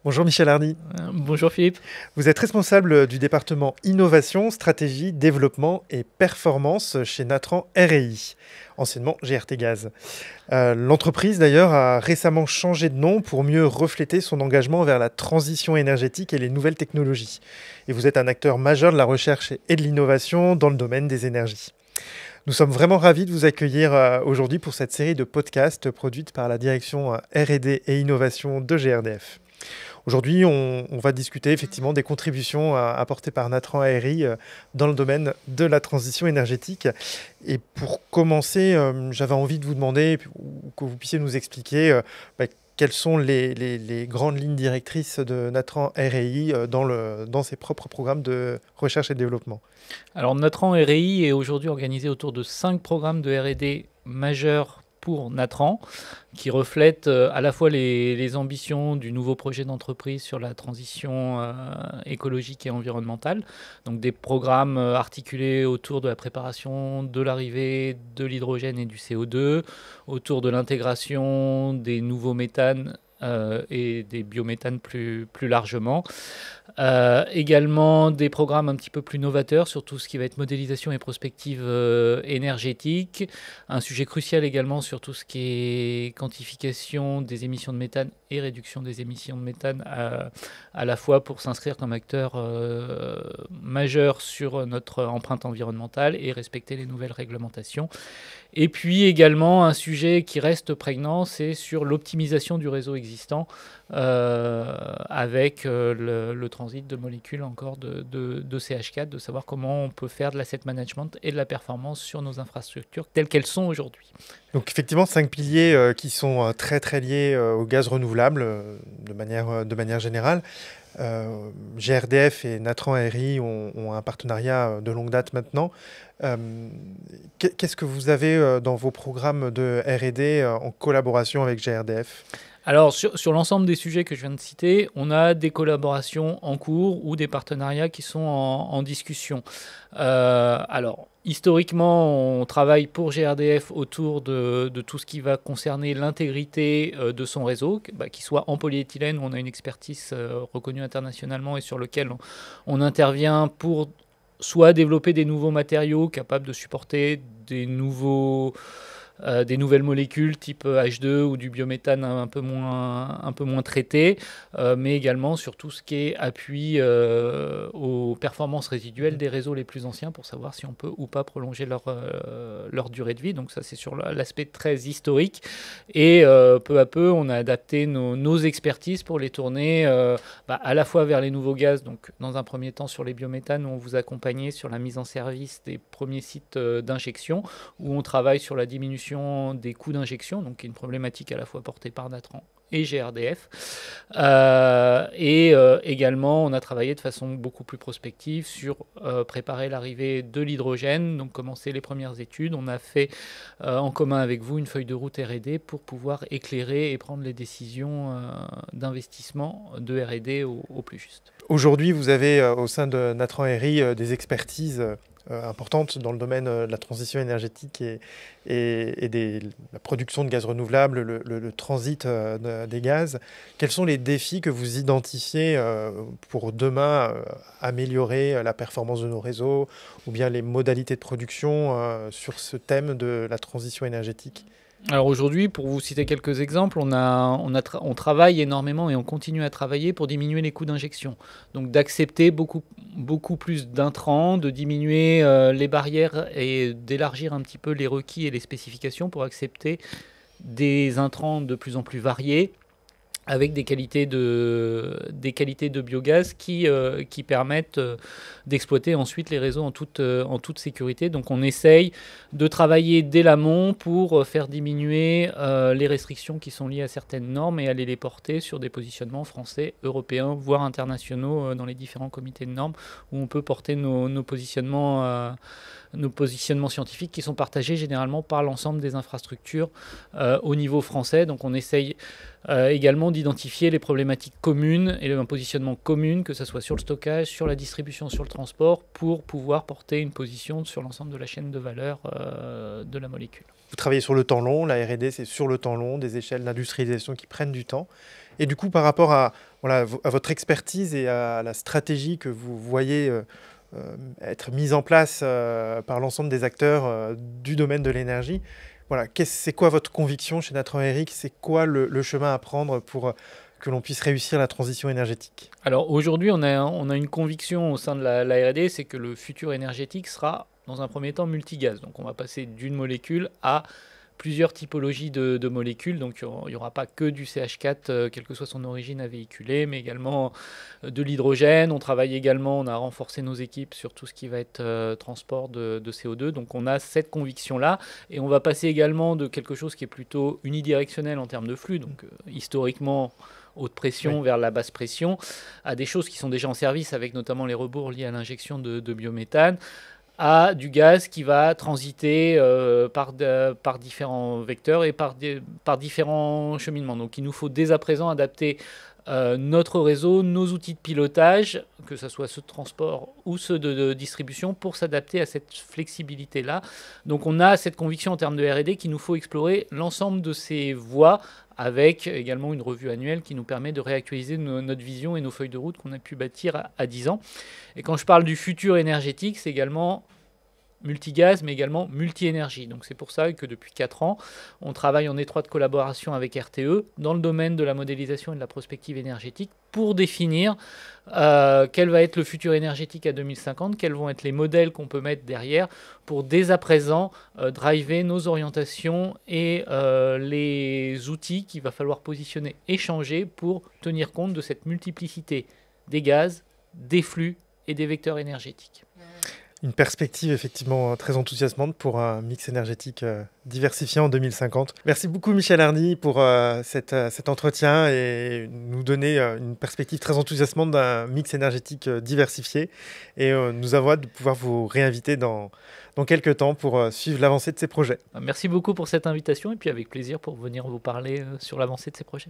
Bonjour Michel Hardy. Bonjour Philippe. Vous êtes responsable du département Innovation, Stratégie, Développement et Performance chez Natran R&I, anciennement GRT Gaz. L'entreprise d'ailleurs a récemment changé de nom pour mieux refléter son engagement vers la transition énergétique et les nouvelles technologies. Et vous êtes un acteur majeur de la recherche et de l'innovation dans le domaine des énergies. Nous sommes vraiment ravis de vous accueillir aujourd'hui pour cette série de podcasts produite par la direction R&D et Innovation de GRDF. Aujourd'hui, on va discuter effectivement des contributions apportées par Natran R&I dans le domaine de la transition énergétique. Et pour commencer, j'avais envie de vous demander que vous puissiez nous expliquer quelles sont les grandes lignes directrices de Natran R&I dans ses propres programmes de recherche et développement. Alors Natran R&I est aujourd'hui organisé autour de 5 programmes de R&D majeurs pour Natran, qui reflètent à la fois les ambitions du nouveau projet d'entreprise sur la transition écologique et environnementale, donc des programmes articulés autour de la préparation de l'arrivée de l'hydrogène et du CO2, autour de l'intégration des nouveaux méthanes et des biométhanes plus largement. Également des programmes un petit peu plus novateurs sur tout ce qui va être modélisation et prospective énergétique. Un sujet crucial également sur tout ce qui est quantification des émissions de méthane et réduction des émissions de méthane, à la fois pour s'inscrire comme acteur majeur sur notre empreinte environnementale et respecter les nouvelles réglementations. Et puis également un sujet qui reste prégnant, c'est sur l'optimisation du réseau existant avec le transit de molécules encore de CH4, de savoir comment on peut faire de l'asset management et de la performance sur nos infrastructures telles qu'elles sont aujourd'hui. Donc effectivement, 5 piliers qui sont très très liés au gaz renouvelable de manière générale. GRDF et Natran R&I ont un partenariat de longue date maintenant. Qu'est-ce que vous avez dans vos programmes de R&D en collaboration avec GRDF ? Alors, sur l'ensemble des sujets que je viens de citer, on a des collaborations en cours ou des partenariats qui sont en discussion. Alors, historiquement, on travaille pour GRDF autour de tout ce qui va concerner l'intégrité de son réseau, qu'il soit en polyéthylène, où on a une expertise reconnue internationalement et sur lequel on intervient pour soit développer des nouveaux matériaux capables de supporter des nouvelles molécules type H2 ou du biométhane un peu moins traité, mais également sur tout ce qui est appui aux performances résiduelles des réseaux les plus anciens pour savoir si on peut ou pas prolonger leur durée de vie. Donc ça, c'est sur l'aspect très historique. Et peu à peu, on a adapté nos expertises pour les tourner à la fois vers les nouveaux gaz, donc dans un premier temps sur les biométhanes, où on vous accompagnait sur la mise en service des premiers sites d'injection, où on travaille sur la diminution des coûts d'injection, donc une problématique à la fois portée par Natran et GRDF. Également, on a travaillé de façon beaucoup plus prospective sur préparer l'arrivée de l'hydrogène, donc commencer les premières études. On a fait en commun avec vous une feuille de route R&D pour pouvoir éclairer et prendre les décisions d'investissement de R&D au plus juste. Aujourd'hui, vous avez au sein de Natran R&I des expertises importantes dans le domaine de la transition énergétique et la production de gaz renouvelables, le transit des gaz. Quels sont les défis que vous identifiez pour demain améliorer la performance de nos réseaux ou bien les modalités de production sur ce thème de la transition énergétique ? Alors aujourd'hui, pour vous citer quelques exemples, on travaille énormément et on continue à travailler pour diminuer les coûts d'injection. Donc d'accepter beaucoup plus d'intrants, de diminuer les barrières et d'élargir un petit peu les requis et les spécifications pour accepter des intrants de plus en plus variés, avec des qualités de biogaz qui permettent d'exploiter ensuite les réseaux en toute sécurité. Donc on essaye de travailler dès l'amont pour faire diminuer les restrictions qui sont liées à certaines normes et aller les porter sur des positionnements français, européens, voire internationaux dans les différents comités de normes, où on peut porter nos positionnements scientifiques qui sont partagés généralement par l'ensemble des infrastructures au niveau français. Donc on essaye également d'identifier les problématiques communes et un positionnement commun, que ce soit sur le stockage, sur la distribution, sur le transport, pour pouvoir porter une position sur l'ensemble de la chaîne de valeur de la molécule. Vous travaillez sur le temps long, la R&D c'est sur le temps long, des échelles d'industrialisation qui prennent du temps. Et du coup, par rapport à votre expertise et à la stratégie que vous voyez être mise en place par l'ensemble des acteurs du domaine de l'énergie, voilà, c'est quoi votre conviction chez Natran Eric? C'est quoi le chemin à prendre pour que l'on puisse réussir la transition énergétique? Alors aujourd'hui, on a une conviction au sein de la R&D, c'est que le futur énergétique sera dans un premier temps multigaz. Donc on va passer d'une molécule à plusieurs typologies de molécules. Donc il n'y aura pas que du CH4, quelle que soit son origine, à véhiculer, mais également de l'hydrogène. On travaille également, on a renforcé nos équipes sur tout ce qui va être transport de CO2. Donc on a cette conviction-là. Et on va passer également de quelque chose qui est plutôt unidirectionnel en termes de flux. Donc historiquement, haute pression vers la basse pression, à des choses qui sont déjà en service, avec notamment les rebours liés à l'injection de biométhane, à du gaz qui va transiter par différents vecteurs et par différents cheminements. Donc il nous faut dès à présent adapter notre réseau, nos outils de pilotage, que ce soit ceux de transport ou ceux de distribution, pour s'adapter à cette flexibilité-là. Donc on a cette conviction en termes de R&D qu'il nous faut explorer l'ensemble de ces voies, avec également une revue annuelle qui nous permet de réactualiser notre vision et nos feuilles de route qu'on a pu bâtir à 10 ans. Et quand je parle du futur énergétique, c'est également multigaz, mais également multi-énergie. Donc c'est pour ça que depuis 4 ans, on travaille en étroite collaboration avec RTE dans le domaine de la modélisation et de la prospective énergétique pour définir quel va être le futur énergétique à 2050, quels vont être les modèles qu'on peut mettre derrière pour dès à présent driver nos orientations et les outils qu'il va falloir positionner et changer pour tenir compte de cette multiplicité des gaz, des flux et des vecteurs énergétiques. Une perspective effectivement très enthousiasmante pour un mix énergétique diversifié en 2050. Merci beaucoup Michel Harny pour cet entretien et nous donner une perspective très enthousiasmante d'un mix énergétique diversifié. Et nous avons hâte de pouvoir vous réinviter dans quelques temps pour suivre l'avancée de ces projets. Merci beaucoup pour cette invitation et puis avec plaisir pour venir vous parler sur l'avancée de ces projets.